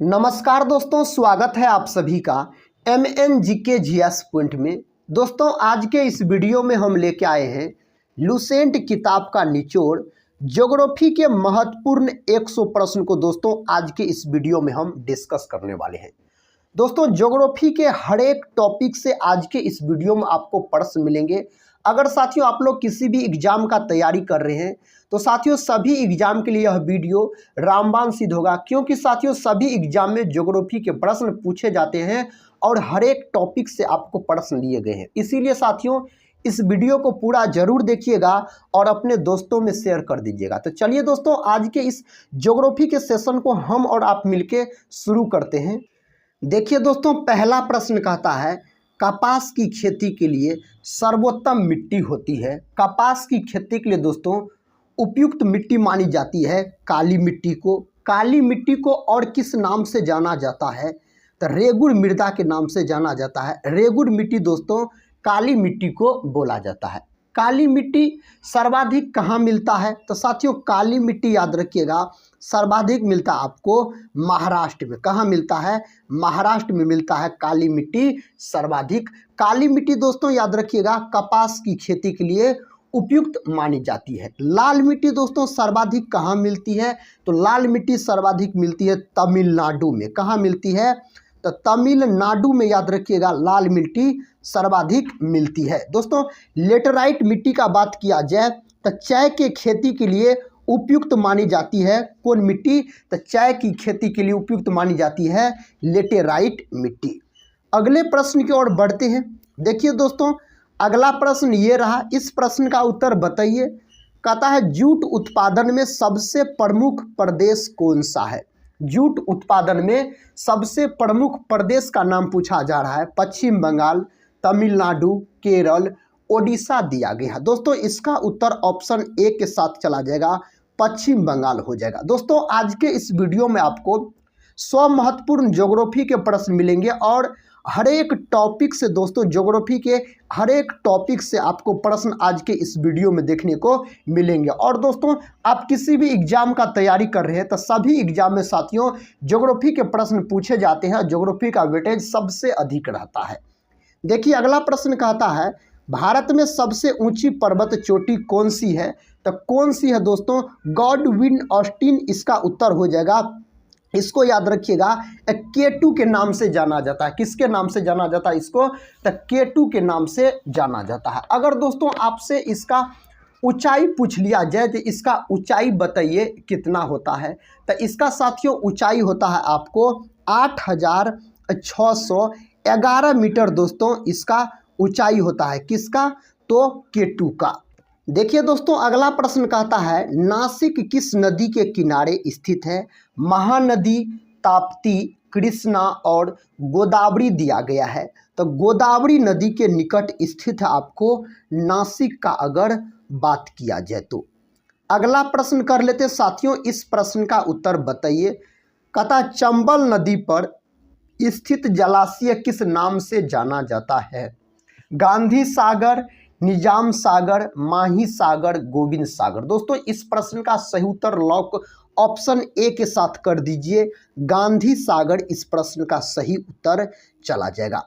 नमस्कार दोस्तों, स्वागत है आप सभी का MNGK GS पॉइंट में। दोस्तों, आज के इस वीडियो में हम लेके आए हैं लुसेंट किताब का निचोड़ ज्योग्राफी के महत्वपूर्ण 100 प्रश्न को दोस्तों आज के इस वीडियो में हम डिस्कस करने वाले हैं। दोस्तों, ज्योग्राफी के हर एक टॉपिक से आज के इस वीडियो में आपको प्रश्न मिलेंगे। अगर साथियों आप लोग किसी भी एग्जाम का तैयारी कर रहे हैं तो साथियों सभी एग्जाम के लिए यह वीडियो रामबाण सिद्ध होगा, क्योंकि साथियों सभी एग्जाम में ज्योग्राफी के प्रश्न पूछे जाते हैं और हर एक टॉपिक से आपको प्रश्न लिए गए हैं। इसीलिए साथियों इस वीडियो को पूरा जरूर देखिएगा और अपने दोस्तों में शेयर कर दीजिएगा। तो चलिए दोस्तों, आज के इस ज्योग्राफी के सेशन को हम और आप मिलके शुरू करते हैं। देखिए दोस्तों, पहला प्रश्न कहता है कपास की खेती के लिए सर्वोत्तम मिट्टी होती है। कपास की खेती के लिए दोस्तों उपयुक्त मिट्टी मानी जाती है काली मिट्टी को। काली मिट्टी को और किस नाम से जाना जाता है? तो रेगुड़ मृदा के नाम से जाना जाता है। रेगुड़ मिट्टी दोस्तों काली मिट्टी को बोला जाता है। काली मिट्टी सर्वाधिक कहाँ मिलता है? तो साथियों काली मिट्टी याद रखिएगा सर्वाधिक मिलता है आपको महाराष्ट्र में। कहाँ मिलता है? महाराष्ट्र में मिलता है काली मिट्टी सर्वाधिक। काली मिट्टी दोस्तों याद रखिएगा कपास की खेती के लिए उपयुक्त मानी जाती है। लाल मिट्टी दोस्तों सर्वाधिक कहाँ मिलती है? तो लाल मिट्टी सर्वाधिक मिलती है तमिलनाडु में। कहाँ मिलती है? तो तमिलनाडु में याद रखिएगा लाल मिट्टी सर्वाधिक मिलती है। दोस्तों, लेटराइट मिट्टी का बात किया जाए तो चाय के खेती के लिए उपयुक्त मानी जाती है कौन मिट्टी? तो चाय की खेती के लिए उपयुक्त मानी जाती है लेटेराइट मिट्टी। अगले प्रश्न की ओर बढ़ते हैं। देखिए दोस्तों, अगला प्रश्न ये रहा। इस प्रश्न का उत्तर बताइए। कहता है जूट उत्पादन में सबसे प्रमुख प्रदेश कौन सा है? जूट उत्पादन में सबसे प्रमुख प्रदेश का नाम पूछा जा रहा है। पश्चिम बंगाल, तमिलनाडु, केरल, ओडिशा दिया गया है। दोस्तों इसका उत्तर ऑप्शन ए के साथ चला जाएगा, पश्चिम बंगाल हो जाएगा। दोस्तों आज के इस वीडियो में आपको 100 महत्वपूर्ण ज्योग्राफी के प्रश्न मिलेंगे और हर एक टॉपिक से दोस्तों ज्योग्राफी के हर एक टॉपिक से आपको प्रश्न आज के इस वीडियो में देखने को मिलेंगे। और दोस्तों आप किसी भी एग्जाम का तैयारी कर रहे हैं तो सभी एग्जाम में साथियों ज्योग्राफी के प्रश्न पूछे जाते हैं। ज्योग्राफी का वेटेज सबसे अधिक रहता है। देखिए अगला प्रश्न कहता है भारत में सबसे ऊंची पर्वत चोटी कौन सी है? तो कौन सी है दोस्तों? गॉडविन ऑस्टिन इसका उत्तर हो जाएगा। इसको याद रखिएगा K2 के नाम से जाना जाता है। किसके नाम से जाना जाता है इसको? तो K2 के नाम से जाना जाता है। अगर दोस्तों आपसे इसका ऊंचाई पूछ लिया जाए तो इसका ऊंचाई बताइए कितना होता है? तो इसका साथियों ऊंचाई होता है आपको 8611 मीटर दोस्तों इसका ऊंचाई होता है। किसका? तो K2 का। देखिए दोस्तों अगला प्रश्न कहता है नासिक किस नदी के किनारे स्थित है? महानदी, ताप्ती, कृष्णा और गोदावरी दिया गया है। तो गोदावरी नदी के निकट स्थित है आपको नासिक का अगर बात किया जाए तो। अगला प्रश्न कर लेते साथियों, इस प्रश्न का उत्तर बताइए। कहता चंबल नदी पर स्थित जलाशय किस नाम से जाना जाता है? गांधी सागर, निजाम सागर, माही सागर, गोविंद सागर। दोस्तों इस प्रश्न का सही उत्तर लॉक ऑप्शन ए के साथ कर दीजिए, गांधी सागर इस प्रश्न का सही उत्तर चला जाएगा।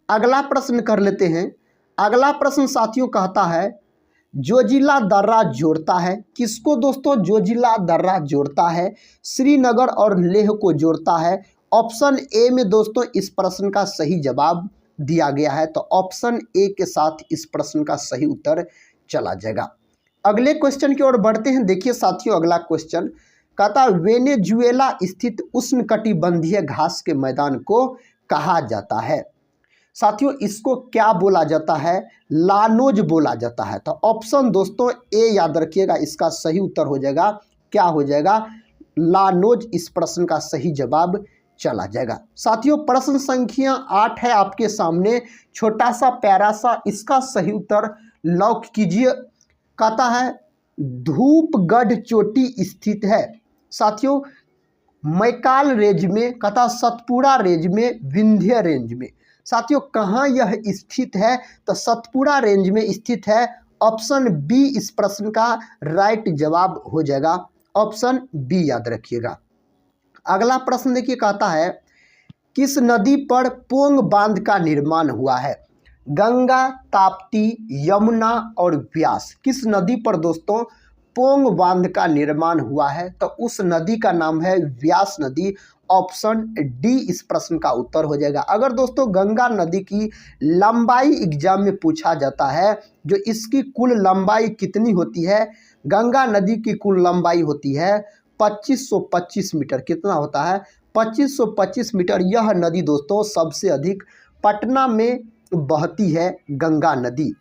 अगला प्रश्न कर लेते हैं। अगला प्रश्न साथियों कहता है जोजिला दर्रा जोड़ता है किसको? दोस्तों जोजिला दर्रा जोड़ता है श्रीनगर और लेह को जोड़ता है। ऑप्शन ए में दोस्तों इस प्रश्न का सही जवाब दिया गया है, तो ऑप्शन ए के साथ इस प्रश्न का सही उत्तर चला जाएगा। अगले क्वेश्चन की ओर बढ़ते हैं। देखिए साथियों अगला क्वेश्चन कहता वेनेजुएला स्थित उष्णकटिबंधीय घास के मैदान को कहा जाता है? साथियों इसको क्या बोला जाता है? लानोज बोला जाता है। तो ऑप्शन दोस्तों ए याद रखिएगा, इसका सही उत्तर हो जाएगा क्या हो जाएगा? लानोज इस प्रश्न का सही जवाब चला जाएगा। साथियों प्रश्न संख्या 8 है आपके सामने, छोटा सा प्यारा सा, इसका सही उत्तर लॉक कीजिए। कहता है धूपगढ़ चोटी स्थित है साथियों मैकाल रेंज में, कहता सतपुड़ा रेंज में, विंध्य रेंज में। साथियों कहाँ यह स्थित है? तो सतपुड़ा रेंज में स्थित है। ऑप्शन बी इस प्रश्न का राइट जवाब हो जाएगा, ऑप्शन बी याद रखिएगा। अगला प्रश्न देखिए, कहता है किस नदी पर पोंग बांध का निर्माण हुआ है? गंगा, ताप्ती, यमुना और व्यास। किस नदी पर दोस्तों पोंग बांध का निर्माण हुआ है? तो उस नदी का नाम है व्यास नदी। ऑप्शन डी इस प्रश्न का उत्तर हो जाएगा। अगर दोस्तों गंगा नदी की लंबाई एग्जाम में पूछा जाता है, जो इसकी कुल लंबाई कितनी होती है? गंगा नदी की कुल लंबाई होती है 2525 मीटर। कितना होता है? 2525 मीटर। यह नदी दोस्तों सबसे अधिक पटना में बहती है, गंगा नदी।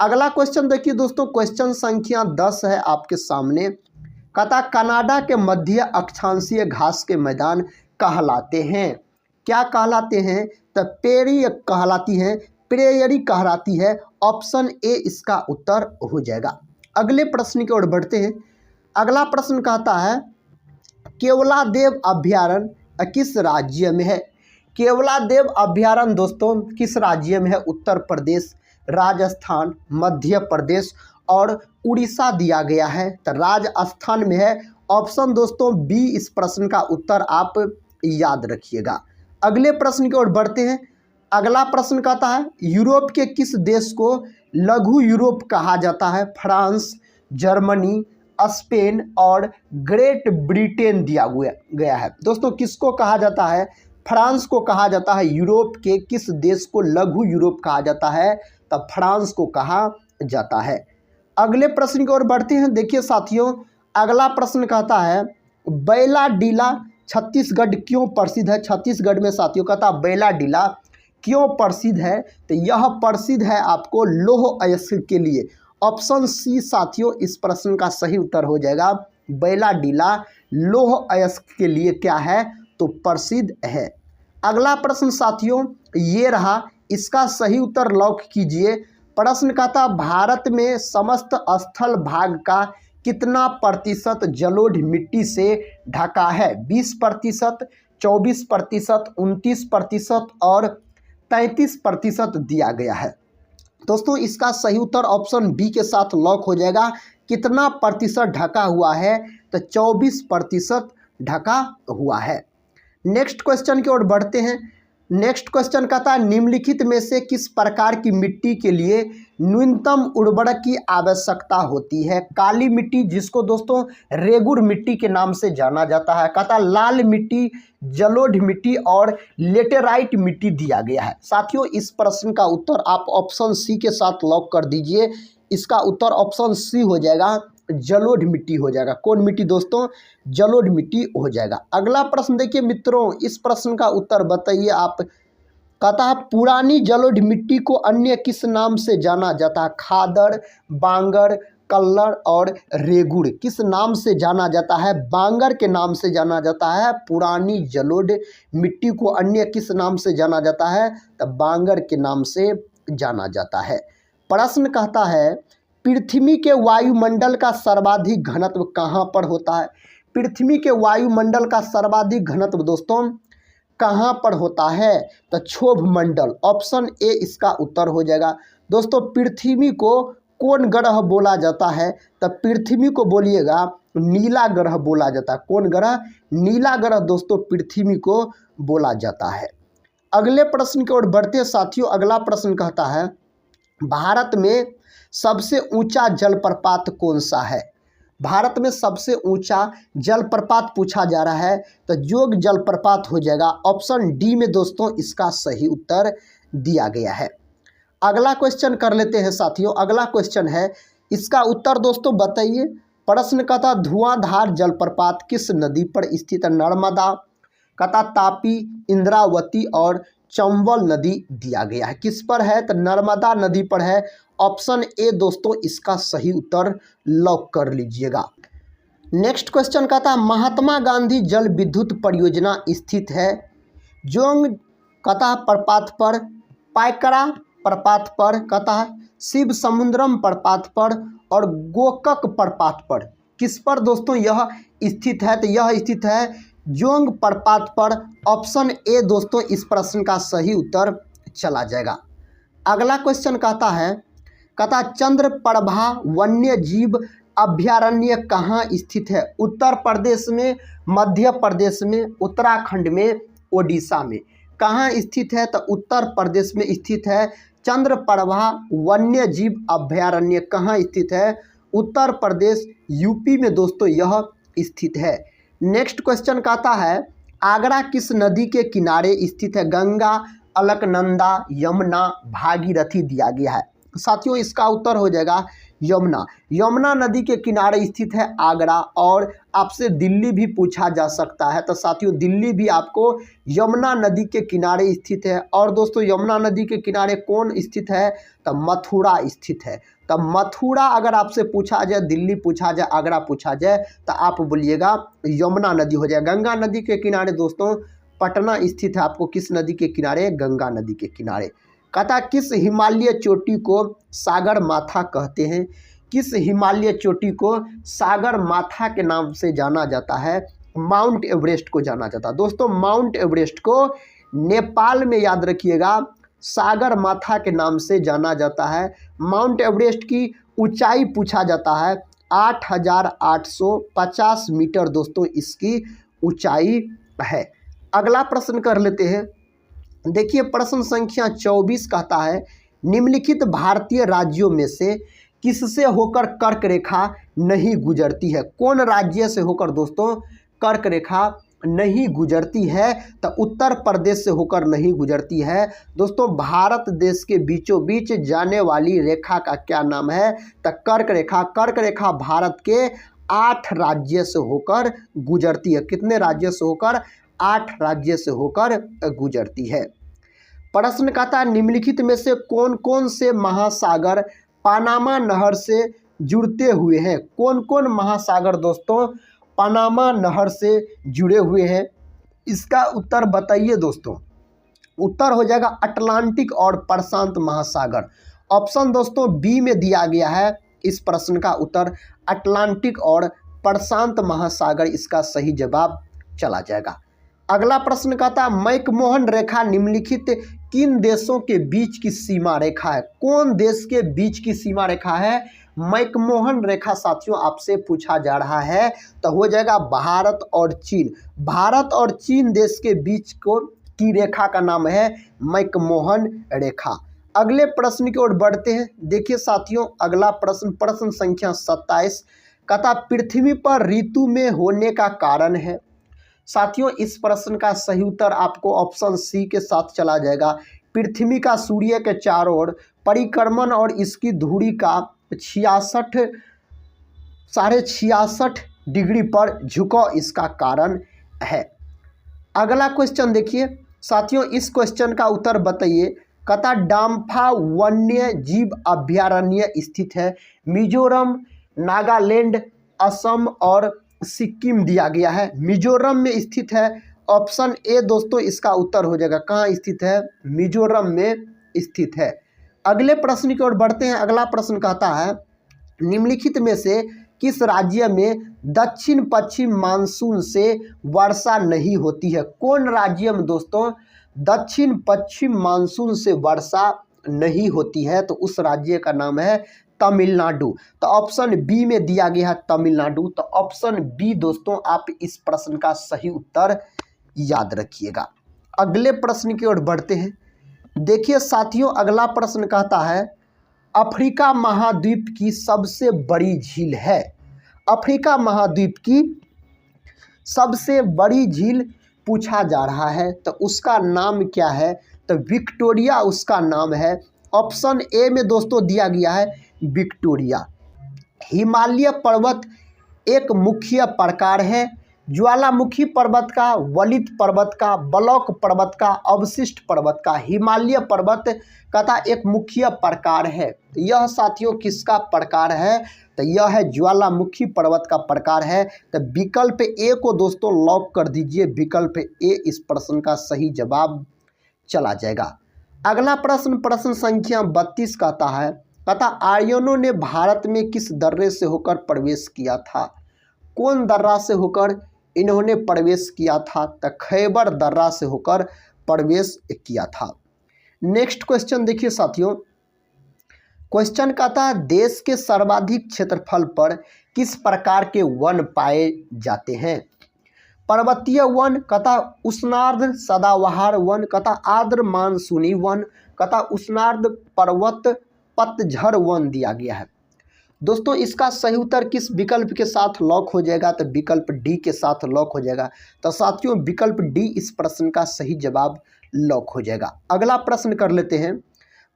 अगला क्वेश्चन देखिए दोस्तों, क्वेश्चन संख्या 10 है आपके सामने। कहता कनाडा के मध्य अक्षांशीय घास के मैदान कहलाते हैं। क्या कहलाते हैं? तो पेरी कहलाती है, प्रेयरी कहलाती है। ऑप्शन ए इसका उत्तर हो जाएगा। अगले प्रश्न की ओर बढ़ते हैं। अगला प्रश्न कहता है केवलादेव अभ्यारण्य किस राज्य में है? केवलादेव अभ्यारण्य दोस्तों किस राज्य में है? उत्तर प्रदेश, राजस्थान, मध्य प्रदेश और उड़ीसा दिया गया है। तो राजस्थान में है। ऑप्शन दोस्तों बी इस प्रश्न का उत्तर आप याद रखिएगा। अगले प्रश्न की ओर बढ़ते हैं। अगला प्रश्न कहता है यूरोप के किस देश को लघु यूरोप कहा जाता है? फ्रांस, जर्मनी, स्पेन और ग्रेट ब्रिटेन दिया गया है। दोस्तों किसको कहा जाता है? फ्रांस को कहा जाता है। यूरोप के किस देश को लघु यूरोप कहा जाता है? तब फ्रांस को कहा जाता है। अगले प्रश्न की ओर बढ़ते हैं। देखिए साथियों, अगला प्रश्न कहता है बैला डीला छत्तीसगढ़ क्यों प्रसिद्ध है? छत्तीसगढ़ में साथियों कहता है बैला डीला क्यों प्रसिद्ध है? तो यह प्रसिद्ध है आपको लौह अयस्क के लिए। ऑप्शन सी साथियों इस प्रश्न का सही उत्तर हो जाएगा। बैला डीला लौह अयस्क के लिए क्या है? तो प्रसिद्ध है। अगला प्रश्न साथियों ये रहा, इसका सही उत्तर लॉक कीजिए। प्रश्न कहता भारत में समस्त स्थल भाग का कितना प्रतिशत जलोढ़ मिट्टी से ढका है? 20%, 24%, 29% और 33% दिया गया है। दोस्तों इसका सही उत्तर ऑप्शन बी के साथ लॉक हो जाएगा। कितना प्रतिशत ढका हुआ है? तो 24% ढका हुआ है। नेक्स्ट क्वेश्चन की ओर बढ़ते हैं। नेक्स्ट क्वेश्चन कहता है निम्नलिखित में से किस प्रकार की मिट्टी के लिए न्यूनतम उर्वरक की आवश्यकता होती है? काली मिट्टी जिसको दोस्तों रेगुर मिट्टी के नाम से जाना जाता है। कहता लाल मिट्टी, जलोढ़ मिट्टी और लेटेराइट मिट्टी दिया गया है। साथियों इस प्रश्न का उत्तर आप ऑप्शन सी के साथ लॉक कर दीजिए। इसका उत्तर ऑप्शन सी हो जाएगा, जलोढ़ मिट्टी हो जाएगा। कौन मिट्टी दोस्तों? जलोढ़ मिट्टी हो जाएगा। अगला प्रश्न देखिए मित्रों, इस प्रश्न का उत्तर बताइए आप। कहता है पुरानी जलोढ़ मिट्टी को अन्य किस नाम से जाना जाता है? खादर, बांगर, कल्लर और रेगुड़ किस नाम से जाना जाता है? बांगर के नाम से जाना जाता है। पुरानी जलोढ़ मिट्टी को अन्य किस नाम से जाना जाता है? तो बांगर के नाम से जाना जाता है। प्रश्न कहता है पृथ्वी के वायुमंडल का सर्वाधिक घनत्व कहाँ पर होता है? पृथ्वी के वायुमंडल का सर्वाधिक घनत्व दोस्तों कहाँ पर होता है? तो क्षोभ मंडल। ऑप्शन ए इसका उत्तर हो जाएगा। दोस्तों पृथ्वी को कौन ग्रह बोला जाता है? तो पृथ्वी को बोलिएगा नीला ग्रह बोला जाता है। कौन ग्रह? नीला ग्रह दोस्तों पृथ्वी को बोला जाता है। अगले प्रश्न की ओर बढ़ते साथियों। अगला प्रश्न कहता है भारत में सबसे ऊंचा जलप्रपात कौन सा है? भारत में सबसे ऊंचा जलप्रपात पूछा जा रहा है तो जोग जलप्रपात हो जाएगा। ऑप्शन डी में दोस्तों इसका सही उत्तर दिया गया है। अगला क्वेश्चन कर लेते हैं साथियों। अगला क्वेश्चन है, इसका उत्तर दोस्तों बताइए। प्रश्न कहता धुआंधार जलप्रपात किस नदी पर स्थित है? नर्मदा, कहता तापी, इंद्रावती और चंबल नदी दिया गया है। किस पर है? तो नर्मदा नदी पर है। ऑप्शन ए दोस्तों इसका सही उत्तर लॉक कर लीजिएगा। नेक्स्ट क्वेश्चन कहता है महात्मा गांधी जल विद्युत परियोजना स्थित है जोंग कहता प्रपात पर, पायकरा प्रपात पर, कहता है शिव समुद्रम प्रपात पर और गोकक प्रपात पर। किस पर दोस्तों यह स्थित है? तो यह स्थित है जोंग प्रपात पर। ऑप्शन ए दोस्तों इस प्रश्न का सही उत्तर चला जाएगा। अगला क्वेश्चन कहता चंद्र प्रभा वन्य जीव अभयारण्य कहाँ स्थित है? उत्तर प्रदेश में, मध्य प्रदेश में, उत्तराखंड में, ओडिशा में। कहाँ स्थित है? तो उत्तर प्रदेश में स्थित है। चंद्रप्रभा वन्य जीव अभयारण्य कहाँ स्थित है? उत्तर प्रदेश, यूपी में दोस्तों यह स्थित है। नेक्स्ट क्वेश्चन कहता है आगरा किस नदी के किनारे स्थित है? गंगा, अलकनंदा, यमुना, भागीरथी दिया गया है। साथियों इसका उत्तर हो जाएगा यमुना। यमुना नदी के किनारे स्थित है आगरा। और आपसे दिल्ली भी पूछा जा सकता है, तो साथियों दिल्ली भी आपको यमुना नदी के किनारे स्थित है। और दोस्तों यमुना नदी के किनारे कौन स्थित है? तो मथुरा स्थित है। तो मथुरा अगर आपसे पूछा जाए, दिल्ली पूछा जाए, आगरा पूछा जाए, तो आप बोलिएगा यमुना नदी हो जाएगा। गंगा नदी के किनारे दोस्तों पटना स्थित है। आपको किस नदी के किनारे? गंगा नदी के किनारे। कहता किस हिमालय चोटी को सागर माथा कहते हैं? किस हिमालय चोटी को सागर माथा के नाम से जाना जाता है? माउंट एवरेस्ट को जाना जाता है। दोस्तों माउंट एवरेस्ट को नेपाल में याद रखिएगा सागर माथा के नाम से जाना जाता है। माउंट एवरेस्ट की ऊंचाई पूछा जाता है 8,850 मीटर दोस्तों इसकी ऊंचाई है। अगला प्रश्न कर लेते हैं। देखिए प्रश्न संख्या 24 कहता है निम्नलिखित भारतीय राज्यों में से किससे होकर कर्क रेखा नहीं गुजरती है? कौन राज्य से होकर दोस्तों कर्क रेखा नहीं गुजरती है? तो उत्तर प्रदेश से होकर नहीं गुजरती है। दोस्तों भारत देश के बीचों बीच जाने वाली रेखा का क्या नाम है? तो कर्क रेखा। कर्क रेखा भारत के 8 राज्य से होकर गुजरती है। कितने राज्य से होकर? 8 राज्य से होकर गुजरती है। प्रश्न कहता है निम्नलिखित में से कौन कौन से महासागर पनामा नहर से जुड़ते हुए हैं? कौन कौन महासागर दोस्तों पनामा नहर से जुड़े हुए हैं? इसका उत्तर बताइए दोस्तों। उत्तर हो जाएगा अटलांटिक और प्रशांत महासागर। ऑप्शन दोस्तों बी में दिया गया है। इस प्रश्न का उत्तर अटलांटिक और प्रशांत महासागर इसका सही जवाब चला जाएगा। अगला प्रश्न कहता है मैकमोहन रेखा निम्नलिखित किन देशों के बीच की सीमा रेखा है? कौन देश के बीच की सीमा रेखा है? मैकमोहन रेखा साथियों आपसे पूछा जा रहा है, तो हो जाएगा भारत और चीन। भारत और चीन देश के बीच की रेखा का नाम है मैकमोहन रेखा। अगले प्रश्न की ओर बढ़ते हैं। देखिए साथियों अगला प्रश्न, प्रश्न संख्या 27 कहता पृथ्वी पर ऋतु में होने का कारण है। साथियों इस प्रश्न का सही उत्तर आपको ऑप्शन सी के साथ चला जाएगा। पृथ्वी का सूर्य के चारों ओर परिक्रमण और इसकी धुरी का 66.66 डिग्री पर झुकाव इसका कारण है। अगला क्वेश्चन देखिए साथियों, इस क्वेश्चन का उत्तर बताइए। कहता डाम्फा वन्य जीव अभयारण्य स्थित है मिजोरम, नागालैंड, असम और सिक्किम दिया गया है। मिजोरम में स्थित है। ऑप्शन ए दोस्तों इसका उत्तर हो जाएगा। कहाँ स्थित है? मिजोरम में स्थित है। अगले प्रश्न की ओर बढ़ते हैं। अगला प्रश्न कहता है निम्नलिखित में से किस राज्य में दक्षिण पश्चिम मानसून से वर्षा नहीं होती है? कौन राज्य में दोस्तों दक्षिण पश्चिम मानसून से वर्षा नहीं होती है? तो उस राज्य का नाम है तमिलनाडु। तो ऑप्शन बी में दिया गया है तमिलनाडु। तो ऑप्शन बी दोस्तों आप इस प्रश्न का सही उत्तर याद रखिएगा। अगले प्रश्न की ओर बढ़ते हैं। देखिए साथियों अगला प्रश्न कहता है अफ्रीका महाद्वीप की सबसे बड़ी झील है। अफ्रीका महाद्वीप की सबसे बड़ी झील पूछा जा रहा है, तो उसका नाम क्या है? तो विक्टोरिया उसका नाम है। ऑप्शन ए में दोस्तों दिया गया है विक्टोरिया। हिमालय पर्वत एक मुख्य प्रकार है। ज्वालामुखी पर्वत का, वलित पर्वत का, ब्लॉक पर्वत का, अवशिष्ट पर्वत का। हिमालय पर्वत का एक मुख्य प्रकार है। यह साथियों किसका प्रकार है? तो यह है ज्वालामुखी पर्वत का प्रकार है। तो विकल्प ए को दोस्तों लॉक कर दीजिए। विकल्प ए इस प्रश्न का सही जवाब चला जाएगा। अगला प्रश्न, प्रश्न संख्या 32 कहता आर्यनों ने भारत में किस दर्रे से होकर प्रवेश किया था? कौन दर्रा से होकर इन्होंने प्रवेश किया था? तो खैबर दर्रा से होकर प्रवेश किया था। नेक्स्ट क्वेश्चन देखिए साथियों, क्वेश्चन कहता है देश के सर्वाधिक क्षेत्रफल पर किस प्रकार के वन पाए जाते हैं? पर्वतीय वन, कथा उष्णार्ध सदाबहार वन, कथा आर्द्र मानसूनी वन, कथा उष्णार्ध पर्वत पतझड़ वन दिया गया है। दोस्तों इसका सही उत्तर किस विकल्प के साथ लॉक हो जाएगा? तो विकल्प डी के साथ लॉक हो जाएगा। तो साथियों विकल्प डी इस प्रश्न का सही जवाब लॉक हो जाएगा। अगला प्रश्न कर लेते हैं।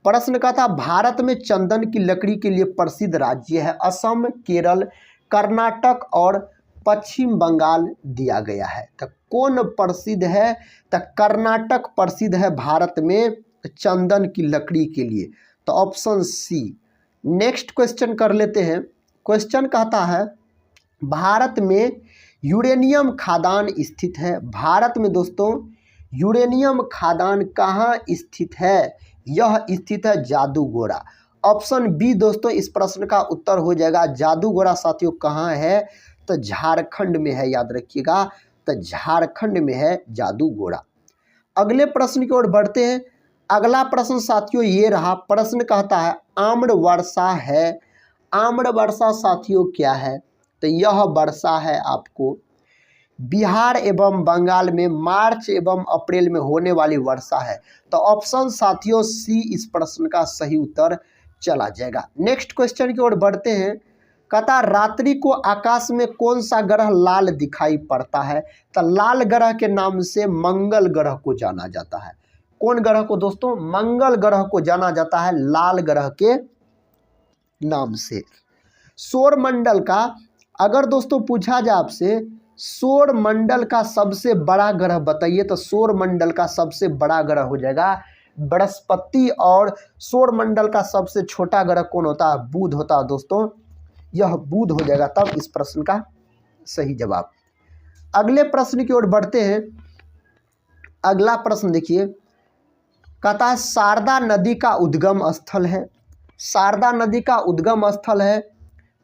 प्रश्न का था भारत में चंदन की लकड़ी के लिए प्रसिद्ध राज्य है असम, केरल, कर्नाटक और पश्चिम बंगाल दिया गया है। तो कौन प्रसिद्ध है? तो कर्नाटक प्रसिद्ध है भारत में चंदन की लकड़ी के लिए। तो ऑप्शन सी। नेक्स्ट क्वेश्चन कर लेते हैं। क्वेश्चन कहता है भारत में यूरेनियम खादान स्थित है। भारत में दोस्तों यूरेनियम खादान कहाँ स्थित है? यह स्थित है जादूगोड़ा। ऑप्शन बी दोस्तों इस प्रश्न का उत्तर हो जाएगा। जादूगोड़ा साथियों कहाँ है? तो झारखंड में है, याद रखिएगा। तो झारखंड में है जादूगोड़ा। अगले प्रश्न की ओर बढ़ते हैं। अगला प्रश्न साथियों ये रहा। प्रश्न कहता है आम्र वर्षा है। आम्र वर्षा साथियों क्या है? तो यह वर्षा है आपको बिहार एवं बंगाल में मार्च एवं अप्रैल में होने वाली वर्षा है। तो ऑप्शन साथियों सी इस प्रश्न का सही उत्तर चला जाएगा। नेक्स्ट क्वेश्चन की ओर बढ़ते हैं। कहता रात्रि को आकाश में कौन सा ग्रह लाल दिखाई पड़ता है? तो लाल ग्रह के नाम से मंगल ग्रह को जाना जाता है। कौन ग्रह को दोस्तों? मंगल ग्रह को जाना जाता है लाल ग्रह के नाम से। सौर मंडल का अगर दोस्तों पूछा जाए आपसे सौर मंडल का सबसे बड़ा ग्रह बताइए, तो सौर मंडल का सबसे बड़ा ग्रह हो जाएगा बृहस्पति। और सौर मंडल का सबसे छोटा ग्रह कौन होता है? बुध होता है दोस्तों। यह बुध हो जाएगा तब इस प्रश्न का सही जवाब। अगले प्रश्न की ओर बढ़ते हैं। अगला प्रश्न देखिए। कहता है शारदा नदी का उद्गम स्थल है। शारदा नदी का उद्गम स्थल है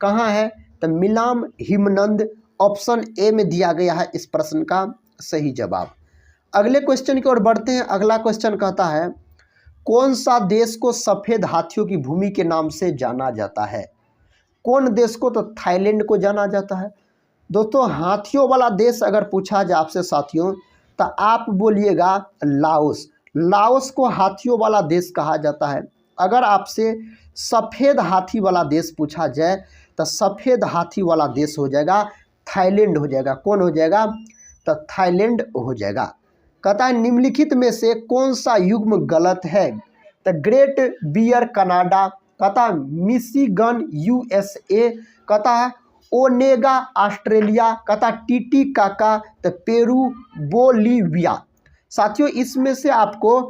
कहाँ है? तो मिलाम हिमनंद। ऑप्शन ए में दिया गया है इस प्रश्न का सही जवाब। अगले क्वेश्चन की ओर बढ़ते हैं। अगला क्वेश्चन कहता है कौन सा देश को सफ़ेद हाथियों की भूमि के नाम से जाना जाता है? कौन देश को? तो थाईलैंड को जाना जाता है। दोस्तों हाथियों वाला देश अगर पूछा जाए आपसे साथियों तो आप बोलिएगा लाओस। लाओस को हाथियों वाला देश कहा जाता है। अगर आपसे सफ़ेद हाथी वाला देश पूछा जाए तो सफ़ेद हाथी वाला देश हो जाएगा थाईलैंड हो जाएगा। कौन हो जाएगा? तो थाईलैंड हो जाएगा। कहता है निम्नलिखित में से कौन सा युग्म गलत है? तो ग्रेट बियर कनाडा, कहता मिशिगन यूएसए, कहता ओनेगा ऑस्ट्रेलिया, कहता टीटीकाका, तो पेरू बोलीविया। साथियों इसमें से आपको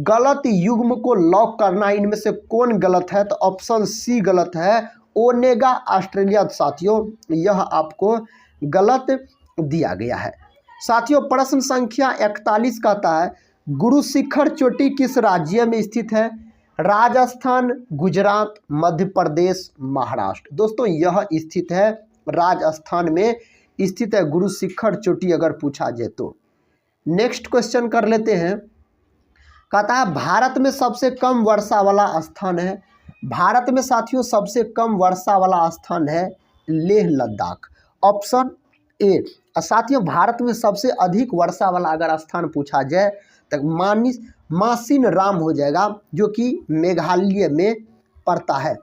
गलत युग्म को लॉक करना है। इनमें से कौन गलत है? तो ऑप्शन सी गलत है, ओनेगा ऑस्ट्रेलिया। साथियों यह आपको गलत दिया गया है। साथियों प्रश्न संख्या 41 कहता है गुरु शिखर चोटी किस राज्य में स्थित है? राजस्थान, गुजरात, मध्य प्रदेश, महाराष्ट्र। दोस्तों यह स्थित है राजस्थान में स्थित है गुरु शिखर चोटी अगर पूछा जाए तो। नेक्स्ट क्वेश्चन कर लेते हैं। कहता है भारत में सबसे कम वर्षा वाला स्थान है। भारत में साथियों सबसे कम वर्षा वाला स्थान है लेह लद्दाख। Option A. साथियों भारत में सबसे अधिक वर्षा वाला अगर स्थान पूछा जाए तो मासिन राम हो जाएगा जो कि मेघालय में पड़ता है।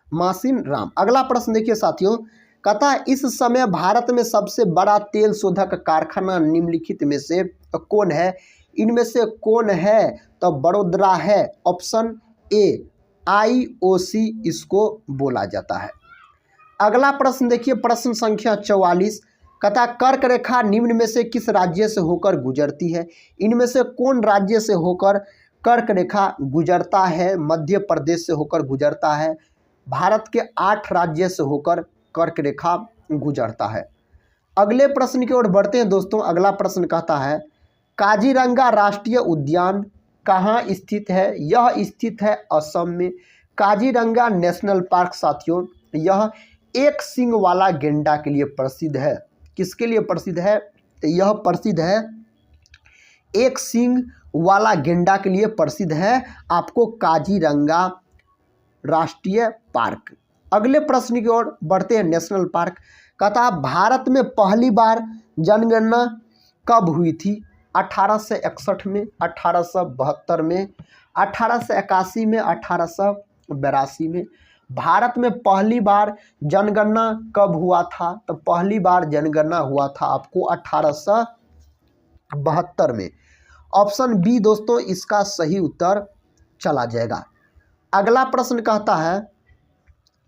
मासिन राम। अगला प्रश्न देखिए साथियों। कहता है इस समय भारत में सबसे बड़ा तेल शोधक कारखाना निम्नलिखित में से कौन है? इनमें से कौन है? तो बड़ोदरा है। ऑप्शन ए IOC इसको बोला जाता है। अगला प्रश्न देखिए प्रश्न संख्या 44। कहता कर्क रेखा निम्न में से किस राज्य से होकर गुजरती है? इनमें से कौन राज्य से होकर कर्क रेखा गुजरता है? मध्य प्रदेश से होकर गुजरता है। भारत के 8 राज्य से होकर कर्क रेखा गुजरता है। अगले प्रश्न की ओर बढ़ते हैं दोस्तों। अगला प्रश्न कहता है काजीरंगा राष्ट्रीय उद्यान कहाँ स्थित है? यह स्थित है असम में। काजीरंगा नेशनल पार्क साथियों यह एक सींग वाला गेंडा के लिए प्रसिद्ध है। किसके लिए प्रसिद्ध है? यह प्रसिद्ध है एक सींग वाला गेंडा के लिए प्रसिद्ध है आपको काजीरंगा राष्ट्रीय पार्क। अगले प्रश्न की ओर बढ़ते हैं। नेशनल पार्क कहता है भारत में पहली बार जनगणना कब हुई थी? 1861 में, 1872 में, 1881 में, 1882 में। भारत में पहली बार जनगणना कब हुआ था? तो पहली बार जनगणना हुआ था आपको 1872 में। ऑप्शन बी दोस्तों इसका सही उत्तर चला जाएगा। अगला प्रश्न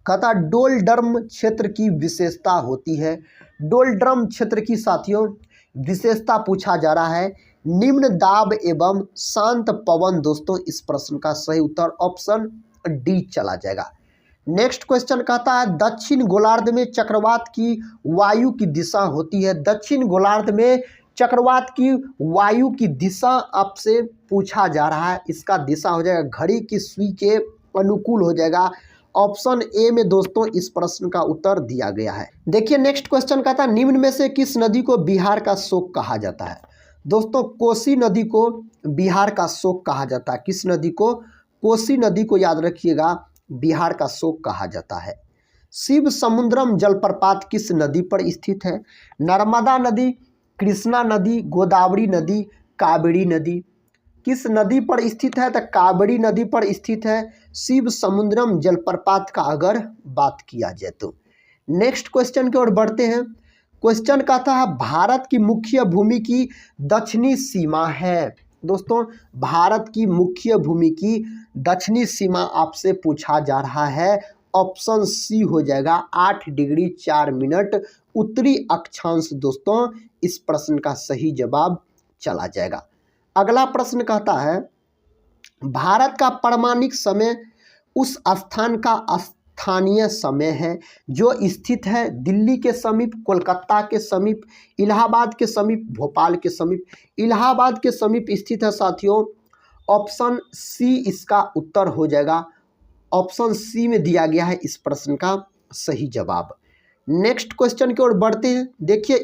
कहता डोलड्रम क्षेत्र की विशेषता होती है। डोलड्रम क्षेत्र की साथियों विशेषता पूछा जा रहा है। निम्न दाब एवं शांत पवन दोस्तों इस प्रश्न का सही उत्तर ऑप्शन डी चला जाएगा। नेक्स्ट क्वेश्चन कहता है दक्षिण गोलार्ध में चक्रवात की वायु की दिशा होती है। दक्षिण गोलार्ध में चक्रवात की वायु की दिशा आपसे पूछा जा रहा है। इसका दिशा हो जाएगा घड़ी की सुई के अनुकूल हो जाएगा। ऑप्शन ए में दोस्तों इस प्रश्न का उत्तर दिया गया है। देखिए नेक्स्ट क्वेश्चन कहता है निम्न में से किस नदी को बिहार का शोक कहा जाता है? दोस्तों कोसी नदी को बिहार का शोक कहा जाता है। किस नदी को? कोसी नदी को याद रखिएगा बिहार का शोक कहा जाता है। शिव समुद्रम जलप्रपात किस नदी पर स्थित है? नर्मदा नदी, कृष्णा नदी, गोदावरी नदी, कावेरी नदी। किस नदी पर स्थित है? तो कावेरी नदी पर स्थित है शिव समुद्रम जलप्रपात का अगर बात किया जाए तो। नेक्स्ट क्वेश्चन की ओर बढ़ते हैं। क्वेश्चन कहता है भारत की मुख्य भूमि की दक्षिणी सीमा है। दोस्तों भारत की मुख्य भूमि की दक्षिणी सीमा आपसे पूछा जा रहा है। ऑप्शन सी हो जाएगा 8 डिग्री 4 मिनट उत्तरी अक्षांश दोस्तों इस प्रश्न का सही जवाब चला जाएगा। अगला प्रश्न कहता है भारत का पारमाणिक समय उस स्थान का स्थानीय समय है जो स्थित है दिल्ली के समीप, कोलकाता के समीप, इलाहाबाद के समीप, भोपाल के समीप। इलाहाबाद के समीप स्थित है साथियों। ऑप्शन सी इसका उत्तर हो जाएगा। ऑप्शन सी में दिया गया है इस प्रश्न का सही जवाब। नेक्स्ट क्वेश्चन की ओर बढ़ते हैं। देखिए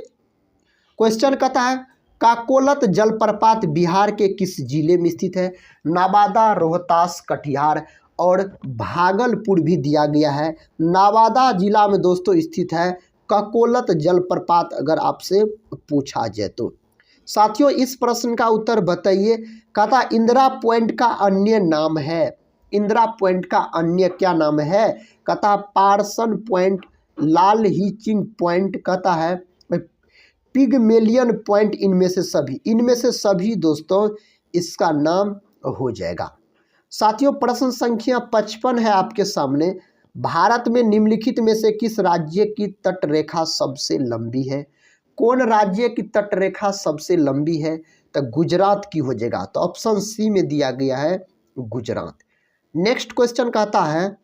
क्वेश्चन कहता है काकोलत जलप्रपात बिहार के किस जिले में स्थित है? नवादा, रोहतास, कटिहार और भागलपुर भी दिया गया है। नवादा जिला में दोस्तों स्थित है काकोलत जलप्रपात अगर आपसे पूछा जाए तो। साथियों इस प्रश्न का उत्तर बताइए। कहता इंदिरा पॉइंट का अन्य नाम है। इंदिरा पॉइंट का अन्य क्या नाम है? कहता पार्सन पॉइंट, लाल हीचिंग पॉइंट, कहता है पिगमेलियन पॉइंट, इनमें से सभी दोस्तों इसका नाम हो जाएगा। साथियों प्रश्न संख्या 55 है आपके सामने। भारत में निम्नलिखित में से किस राज्य की तटरेखा सबसे लंबी है? कौन राज्य की तटरेखा सबसे लंबी है? तो गुजरात की हो जाएगा। तो ऑप्शन सी में दिया गया है गुजरात। नेक्स्ट क्वेश्चन कहता है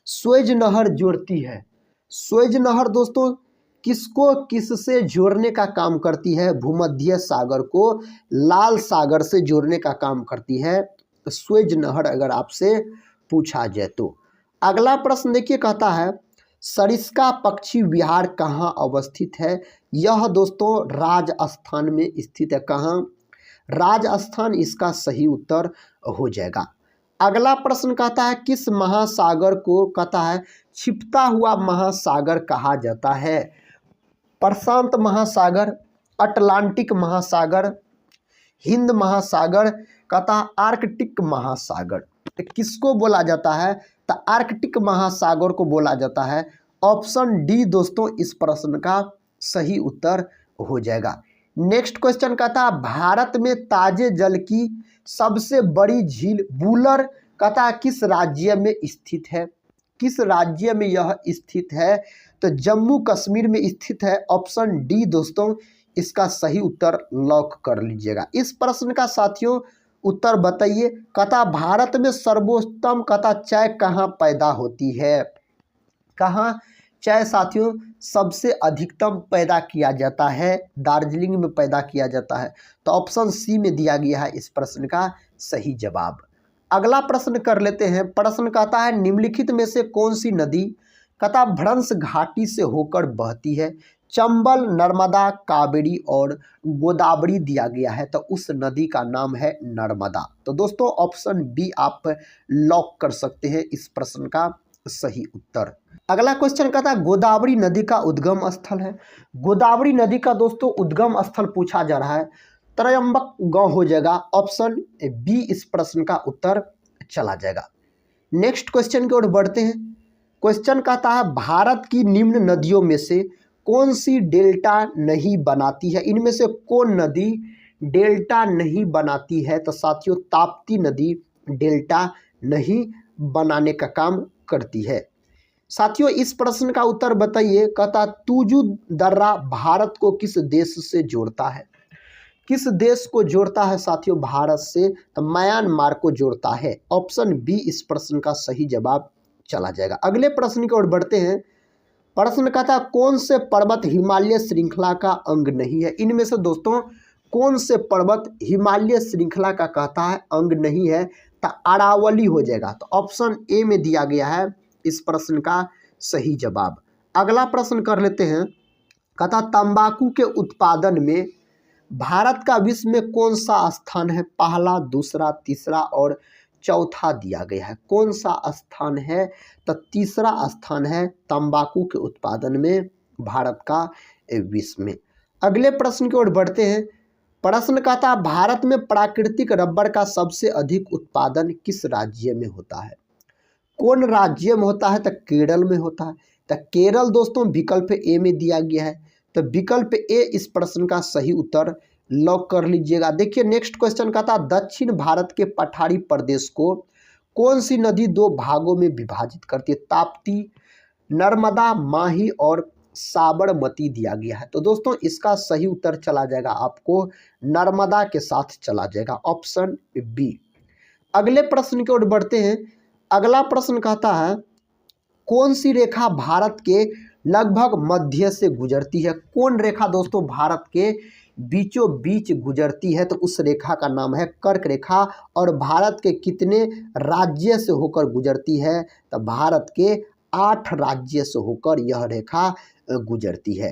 स्वेज नहर जोड़ती है। स्वेज नहर दोस्तों किसको किससे जोड़ने का काम करती है? भूमध्य सागर को लाल सागर से जोड़ने का काम करती है स्वेज नहर अगर आपसे पूछा जाए तो। अगला प्रश्न देखिए कहता है सरिस्का पक्षी विहार कहाँ अवस्थित है? यह दोस्तों राजस्थान में स्थित है। कहाँ? राजस्थान इसका सही उत्तर हो जाएगा। अगला प्रश्न कहता है किस महासागर को कहता है छिपता हुआ महासागर कहा जाता है? प्रशांत महासागर, अटलांटिक महासागर, हिंद महासागर, कहता आर्कटिक महासागर। तो किसको बोला जाता है? तो आर्कटिक महासागर को बोला जाता है। ऑप्शन डी दोस्तों इस प्रश्न का सही उत्तर हो जाएगा। नेक्स्ट क्वेश्चन कहता है भारत में ताजे जल की सबसे बड़ी झील वुलर कहता है किस राज्य में स्थित है? किस राज्य में यह स्थित है? तो जम्मू कश्मीर में स्थित है। ऑप्शन डी दोस्तों इसका सही उत्तर लॉक कर लीजिएगा। इस प्रश्न का साथियों उत्तर बताइए। कहता भारत में सर्वोत्तम कहता चाय कहाँ पैदा होती है? कहाँ चाय साथियों सबसे अधिकतम पैदा किया जाता है? दार्जिलिंग में पैदा किया जाता है। तो ऑप्शन सी में दिया गया है इस प्रश्न का सही जवाब। अगला प्रश्न कर लेते हैं। प्रश्न कहता है निम्नलिखित में से कौन सी नदी कहता भ्रंश घाटी से होकर बहती है? चंबल, नर्मदा, कावेरी और गोदावरी दिया गया है। तो उस नदी का नाम है नर्मदा। तो दोस्तों ऑप्शन बी आप लॉक कर सकते हैं इस प्रश्न का सही उत्तर। अगला क्वेश्चन कहता है गोदावरी नदी का उद्गम स्थल है। गोदावरी नदी का दोस्तों उद्गम स्थल पूछा जा रहा है, त्रयंबक गांव हो जाएगा। ऑप्शन बी इस प्रश्न का उत्तर चला जाएगा। नेक्स्ट क्वेश्चन की ओर बढ़ते हैं। क्वेश्चन कहता है भारत की निम्न नदियों में से कौन सी डेल्टा नहीं बनाती है। इनमें से कौन नदी डेल्टा नहीं बनाती है। तो साथियों ताप्ती नदी डेल्टा नहीं बनाने का काम करती है। साथियों इस प्रश्न का उत्तर बताइए। कहता तुजु दर्रा भारत को किस देश से जोड़ता है। किस देश को जोड़ता है साथियों भारत से। तो म्यांमार को जोड़ता है। ऑप्शन बी इस प्रश्न का सही जवाब चला जाएगा। अगले प्रश्न की ओर बढ़ते हैं। प्रश्न कहता कौन से पर्वत हिमालय श्रृंखला का अंग नहीं है। इनमें से दोस्तों कौन से पर्वत हिमालय श्रृंखला का कहता है अंग नहीं है। तो अरावली हो जाएगा। तो ऑप्शन ए में दिया गया है इस प्रश्न का सही जवाब। अगला प्रश्न कर लेते हैं। कहता तंबाकू के उत्पादन में भारत का विश्व में कौन सा स्थान है। पहला, दूसरा, तीसरा और चौथा दिया गया है। कौन सा स्थान है। तो तीसरा स्थान है तंबाकू के उत्पादन में भारत का विश्व में। अगले प्रश्न की ओर बढ़ते हैं। प्रश्न कहता भारत में प्राकृतिक रबर का सबसे अधिक उत्पादन किस राज्य में होता है। कौन राज्य में होता है। तो केरल में होता है। तो केरल दोस्तों विकल्प ए में दिया गया है। तो विकल्प ए इस प्रश्न का सही उत्तर लॉक कर लीजिएगा। देखिए नेक्स्ट क्वेश्चन कहता दक्षिण भारत के पठारी प्रदेश को कौन सी नदी दो भागों में विभाजित करती है। ताप्ती, नर्मदा, माही और साबरमती दिया गया है। तो दोस्तों इसका सही उत्तर चला जाएगा आपको नर्मदा के साथ चला जाएगा। Option B. अगले प्रश्न की ओर बढ़ते हैं। अगला प्रश्न कहता है कौन सी रेखा भारत के लगभग मध्य से गुजरती है। कौन रेखा दोस्तों भारत के बीचों बीच गुजरती है। तो उस रेखा का नाम है कर्क रेखा। और भारत के कितने राज्य से होकर गुजरती है। तो भारत के 8 राज्य से होकर यह रेखा गुजरती है।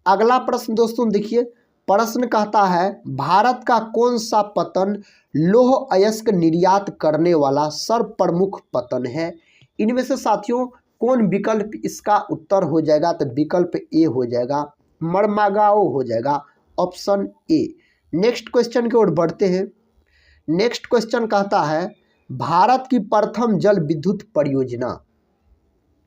अगला प्रश्न दोस्तों देखिए। प्रश्न कहता है भारत का कौन सा पतन लौह अयस्क निर्यात करने वाला सर्वप्रमुख पतन है। इनमें से साथियों कौन विकल्प इसका उत्तर हो जाएगा। तो विकल्प ए हो जाएगा, मर्मागाओ हो जाएगा। Option A. नेक्स्ट क्वेश्चन की ओर बढ़ते हैं। नेक्स्ट क्वेश्चन कहता है भारत की प्रथम जल विद्युत परियोजना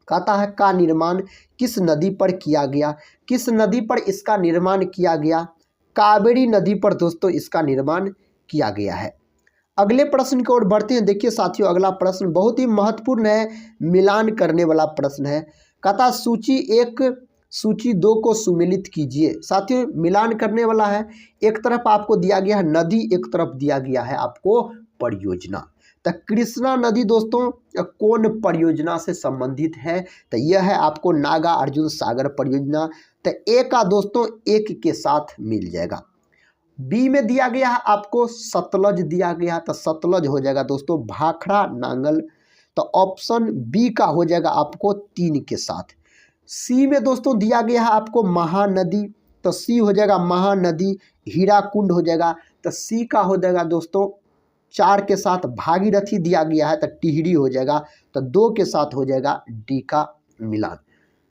कहता है का निर्माण किस नदी पर किया गया। किस नदी पर इसका निर्माण किया गया। कावेरी नदी पर दोस्तों इसका निर्माण किया गया है। अगले प्रश्न की ओर बढ़ते हैं। देखिए साथियों अगला प्रश्न बहुत ही महत्वपूर्ण है, मिलान करने वाला प्रश्न है। कहता सूची 1 सूची 2 को सुमेलित कीजिए। साथियों मिलान करने वाला है। एक तरफ आपको दिया गया है नदी, एक तरफ दिया गया है आपको परियोजना। तो कृष्णा नदी दोस्तों कौन परियोजना से संबंधित है। तो यह है आपको नागा अर्जुन सागर परियोजना। तो ए का दोस्तों एक के साथ मिल जाएगा। बी में दिया गया है आपको सतलज दिया गया। तो सतलज हो जाएगा दोस्तों भाखड़ा नांगल। तो ऑप्शन बी का हो जाएगा आपको 3 के साथ। सी में दोस्तों दिया गया है आपको महानदी। तो सी हो जाएगा महानदी। हीराकुंड हो जाएगा। तो सी का हो जाएगा दोस्तों 4 के साथ। भागीरथी दिया गया है तो टिहरी हो जाएगा। तो 2 के साथ हो जाएगा डी का मिलान।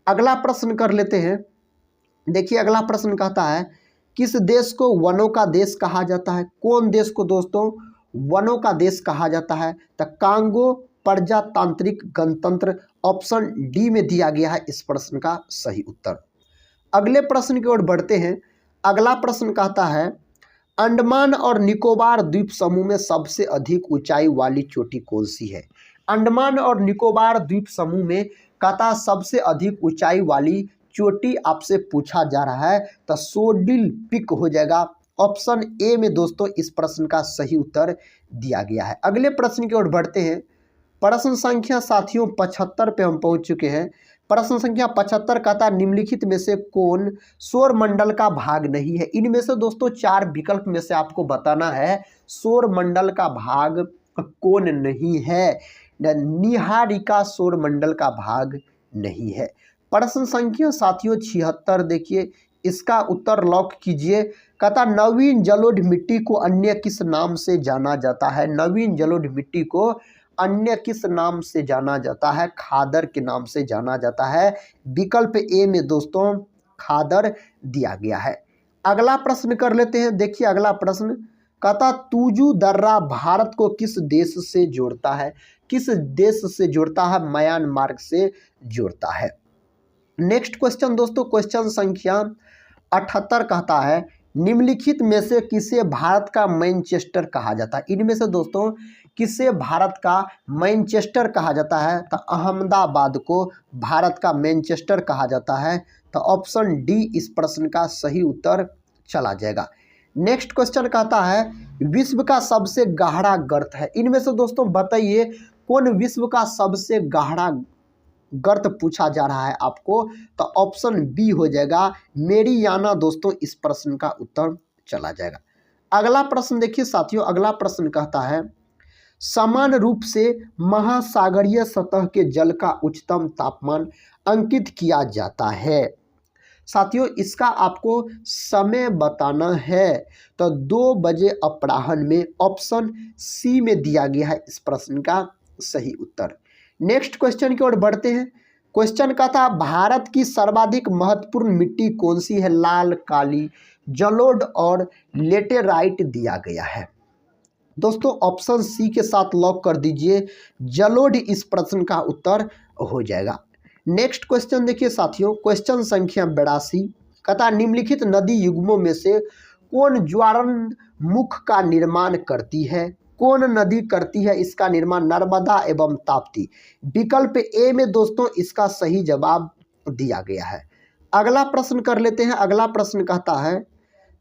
अगला प्रश्न कर लेते हैं। देखिए अगला प्रश्न कहता है किस देश को वनों का देश कहा जाता है। कौन देश को दोस्तों वनों का देश कहा जाता है। तो कांगो प्रजातांत्रिक गणतंत्र। ऑप्शन डी में दिया गया है इस प्रश्न का सही उत्तर। अगले प्रश्न की ओर बढ़ते हैं। अगला प्रश्न कहता है अंडमान और निकोबार द्वीप समूह में सबसे अधिक ऊंचाई वाली चोटी कौन सी है। अंडमान और निकोबार द्वीप समूह में कहता सबसे अधिक ऊंचाई वाली चोटी आपसे पूछा जा रहा है। तो सोडिल पिक हो जाएगा। ऑप्शन ए में दोस्तों इस प्रश्न का सही उत्तर दिया गया है। अगले प्रश्न की ओर बढ़ते हैं। प्रश्न संख्या साथियों 75 पे हम पहुंच चुके हैं। प्रश्न संख्या 75 कहता निम्नलिखित में से कौन सौर मंडल का भाग नहीं है। इनमें से दोस्तों 4 विकल्प में से आपको बताना है सौर मंडल का भाग कौन नहीं है। निहारिका सौर मंडल का भाग नहीं है। प्रश्न संख्या साथियों 76 देखिए इसका उत्तर लॉक कीजिए। कहता नवीन जलोढ़ मिट्टी को अन्य किस नाम से जाना जाता है। नवीन जलोढ़ मिट्टी को अन्य किस नाम से जाना जाता है? खादर के नाम से जाना जाता है। विकल्प ए में दोस्तों खादर दिया गया है। अगला प्रश्न कर लेते हैं। देखिए अगला प्रश्न कहता तूजू दर्रा भारत को किस देश से जोड़ता है? किस देश से जोड़ता है? म्यांमार से जोड़ता है। नेक्स्ट क्वेश्चन दोस्तों, क्वेश्चन संख्या 78 कहता है निम्नलिखित में से किसे भारत का मैनचेस्टर कहा जाता है? इनमें से दोस्तों किसे भारत का मैनचेस्टर कहा जाता है? तो अहमदाबाद को भारत का मैनचेस्टर कहा जाता है। तो ऑप्शन डी इस प्रश्न का सही उत्तर चला जाएगा। नेक्स्ट क्वेश्चन कहता है विश्व का सबसे गहरा गर्त है। इनमें से दोस्तों बताइए कौन विश्व का सबसे गहरा गर्त पूछा जा रहा है आपको? तो ऑप्शन बी हो जाएगा मेरियाना दोस्तों इस प्रश्न का उत्तर चला जाएगा। अगला प्रश्न देखिए साथियों, अगला प्रश्न कहता है समान रूप से महासागरीय सतह के जल का उच्चतम तापमान अंकित किया जाता है। साथियों इसका आपको समय बताना है। तो 2 बजे अपराह्न में ऑप्शन सी में दिया गया है इस प्रश्न का सही उत्तर। नेक्स्ट क्वेश्चन की ओर बढ़ते हैं। क्वेश्चन का था भारत की सर्वाधिक महत्वपूर्ण मिट्टी कौन सी है? लाल, काली, जलोढ़ और लेटेराइट दिया गया है। दोस्तों ऑप्शन सी के साथ लॉक कर दीजिए, जलोढ़ इस प्रश्न का उत्तर हो जाएगा। नेक्स्ट क्वेश्चन देखिए साथियों, क्वेश्चन संख्या 82 कहता निम्नलिखित नदी युग्मों में से कौन ज्वारमुख का निर्माण करती है? कौन नदी करती है इसका निर्माण? नर्मदा एवं ताप्ती। विकल्प ए में दोस्तों इसका सही जवाब दिया गया है। अगला प्रश्न कर लेते हैं। अगला प्रश्न कहता है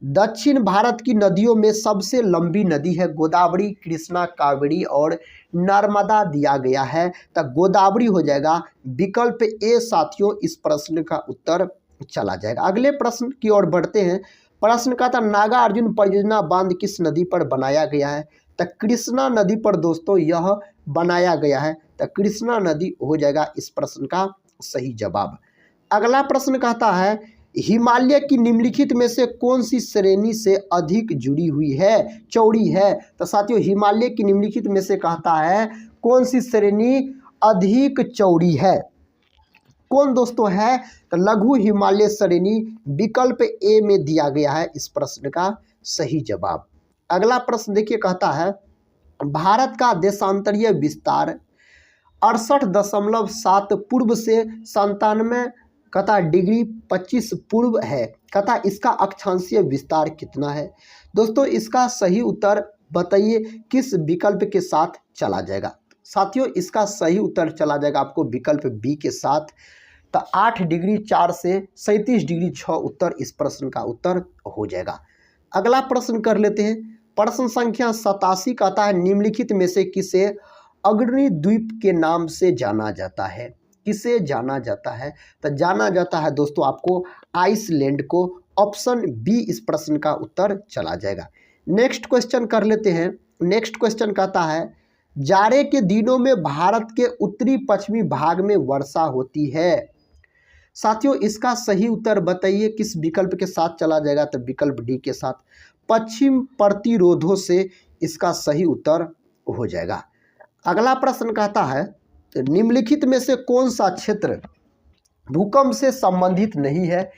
दक्षिण भारत की नदियों में सबसे लंबी नदी है? गोदावरी, कृष्णा, कावेरी और नर्मदा दिया गया है। तो गोदावरी हो जाएगा। विकल्प ए साथियों इस प्रश्न का उत्तर चला जाएगा। अगले प्रश्न की ओर बढ़ते हैं। प्रश्न का था नागार्जुन परियोजना बांध किस नदी पर बनाया गया है? तो कृष्णा नदी पर दोस्तों यह बनाया गया है। तो कृष्णा नदी हो जाएगा इस प्रश्न का सही जवाब। अगला प्रश्न कहता है हिमालय की निम्नलिखित में से कौन सी श्रेणी से अधिक जुड़ी हुई है, चौड़ी है? तो साथियों हिमालय की निम्नलिखित में से कहता है कौन सी श्रेणी अधिक चौड़ी है? कौन दोस्तों है? तो लघु हिमालय श्रेणी विकल्प ए में दिया गया है इस प्रश्न का सही जवाब। अगला प्रश्न देखिए कहता है भारत का देशांतरीय विस्तार 68.7 पूर्व से 97 कहता डिग्री 25 पूर्व है। कहता इसका अक्षांशीय विस्तार कितना है? दोस्तों इसका सही उत्तर बताइए किस विकल्प के साथ चला जाएगा? साथियों इसका सही उत्तर चला जाएगा आपको विकल्प बी के साथ। तो 8 डिग्री 4 से 37 डिग्री 6 उत्तर इस प्रश्न का उत्तर हो जाएगा। अगला प्रश्न कर लेते हैं। प्रश्न संख्या 87 कहता है निम्नलिखित में से किसे अग्नि द्वीप के नाम से जाना जाता है? किसे जाना जाता है? तो जाना जाता है दोस्तों आपको आइसलैंड को। ऑप्शन बी इस प्रश्न का उत्तर चला जाएगा। नेक्स्ट क्वेश्चन कर लेते हैं। नेक्स्ट क्वेश्चन कहता है जाड़े के दिनों में भारत के उत्तरी पश्चिमी भाग में वर्षा होती है। साथियों इसका सही उत्तर बताइए किस विकल्प के साथ चला जाएगा? तो विकल्प डी के साथ, पश्चिम प्रतिरोधों से इसका सही उत्तर हो जाएगा। अगला प्रश्न कहता है निम्नलिखित में से कौन सा क्षेत्र भूकंप से संबंधित नहीं है?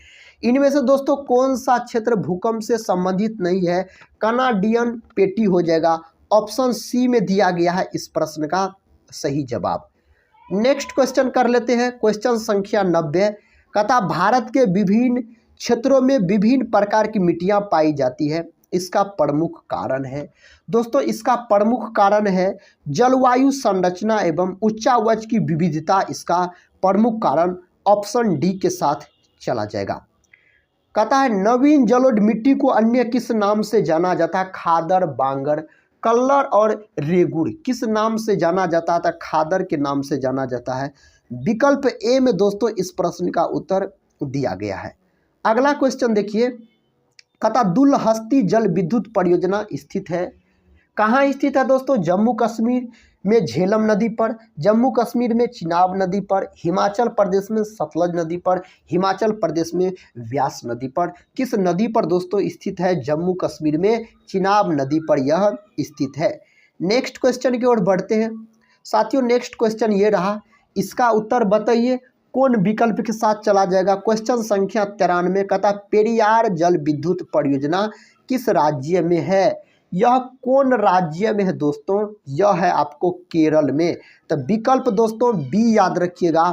इनमें से दोस्तों कौन सा क्षेत्र भूकंप से संबंधित नहीं है? कनाडियन पेटी हो जाएगा। ऑप्शन सी में दिया गया है इस प्रश्न का सही जवाब। नेक्स्ट क्वेश्चन कर लेते हैं। क्वेश्चन संख्या 90 कहता भारत के विभिन्न क्षेत्रों में विभिन्न प्रकार की मिट्टियां पाई जाती है, इसका प्रमुख कारण है? दोस्तों इसका प्रमुख कारण है जलवायु संरचना एवं उच्चावच की विविधता। इसका प्रमुख कारण ऑप्शन डी के साथ चला जाएगा। कहता है नवीन जलोढ़ मिट्टी को अन्य किस नाम से जाना जाता है? खादर, बांगर, कल्लर और रेगुड़ किस नाम से जाना जाता था? खादर के नाम से जाना जाता है। विकल्प ए में दोस्तों इस प्रश्न का उत्तर दिया गया है। अगला क्वेश्चन देखिए। कहता दुलहस्ती जल विद्युत परियोजना स्थित है। कहाँ स्थित है दोस्तों? जम्मू कश्मीर में झेलम नदी पर, जम्मू कश्मीर में चिनाब नदी पर, हिमाचल प्रदेश में सतलज नदी पर, हिमाचल प्रदेश में व्यास नदी पर। किस नदी पर दोस्तों स्थित है? जम्मू कश्मीर में चिनाब नदी पर यह स्थित है। नेक्स्ट क्वेश्चन की ओर बढ़ते हैं। साथियों नेक्स्ट क्वेश्चन ये रहा, इसका उत्तर बताइए कौन विकल्प के साथ चला जाएगा। क्वेश्चन संख्या 93 कहता पेरियार जल विद्युत परियोजना किस राज्य में है। यह कौन राज्य में है दोस्तों, यह है आपको केरल में। तो विकल्प दोस्तों बी याद रखिएगा,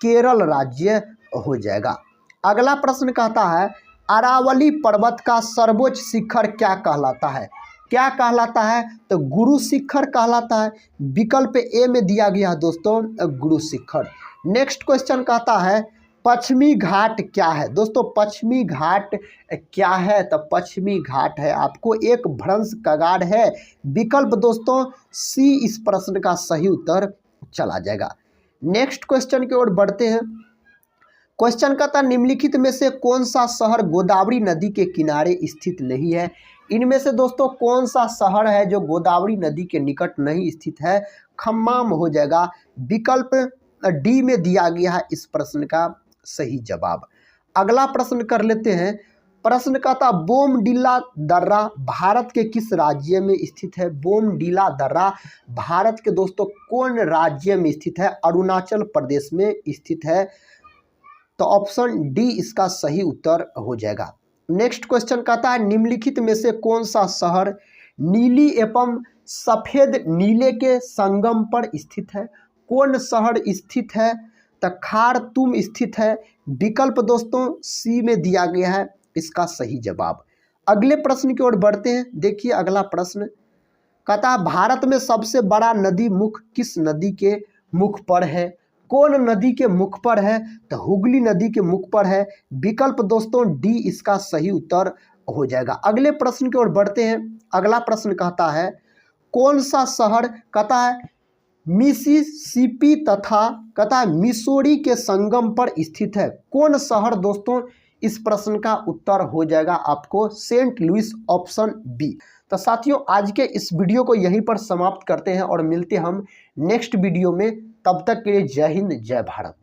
केरल राज्य हो जाएगा। अगला प्रश्न कहता है अरावली पर्वत का सर्वोच्च शिखर क्या कहलाता है। क्या कहलाता है, तो गुरु शिखर कहलाता है। विकल्प ए में दिया गया है दोस्तों गुरु शिखर। नेक्स्ट क्वेश्चन कहता है पश्चिमी घाट क्या है। दोस्तों पश्चिमी घाट क्या है, तो पश्चिमी घाट है आपको एक भ्रंश कगार है। विकल्प दोस्तों सी इस प्रश्न का सही उत्तर चला जाएगा। नेक्स्ट क्वेश्चन की ओर बढ़ते हैं। क्वेश्चन कहता निम्नलिखित में से कौन सा शहर गोदावरी नदी के किनारे स्थित नहीं है। इनमें से दोस्तों कौन सा शहर है जो गोदावरी नदी के निकट नहीं स्थित है। खम्माम हो जाएगा। विकल्प डी में दिया गया है इस प्रश्न का सही जवाब। अगला प्रश्न कर लेते हैं। प्रश्न कहता बोमडिला दर्रा भारत के किस राज्य में स्थित है। बोमडिला दर्रा भारत के दोस्तों कौन राज्य में स्थित है। अरुणाचल प्रदेश में स्थित है। तो ऑप्शन डी इसका सही उत्तर हो जाएगा। नेक्स्ट क्वेश्चन कहता है निम्नलिखित में से कौन सा शहर नीली एवं सफेद नीले के संगम पर स्थित है। कौन शहर स्थित है, तो खार्तूम स्थित है। विकल्प दोस्तों सी में दिया गया है इसका सही जवाब। अगले प्रश्न की ओर बढ़ते हैं। देखिए अगला प्रश्न कहता है भारत में सबसे बड़ा नदी मुख किस नदी के मुख पर है। कौन नदी के मुख पर है, तो हुगली नदी के मुख पर है। विकल्प दोस्तों डी इसका सही उत्तर हो जाएगा। अगले प्रश्न की ओर बढ़ते हैं। अगला प्रश्न कहता है कौन सा शहर, कहता है मिसिसिपी तथा कहता है मिसौरी के संगम पर स्थित है। कौन शहर दोस्तों, इस प्रश्न का उत्तर हो जाएगा आपको सेंट लुइस, ऑप्शन बी। तो साथियों आज के इस वीडियो को यहीं पर समाप्त करते हैं और मिलते हम नेक्स्ट वीडियो में। तब तक के लिए जय हिंद जय भारत।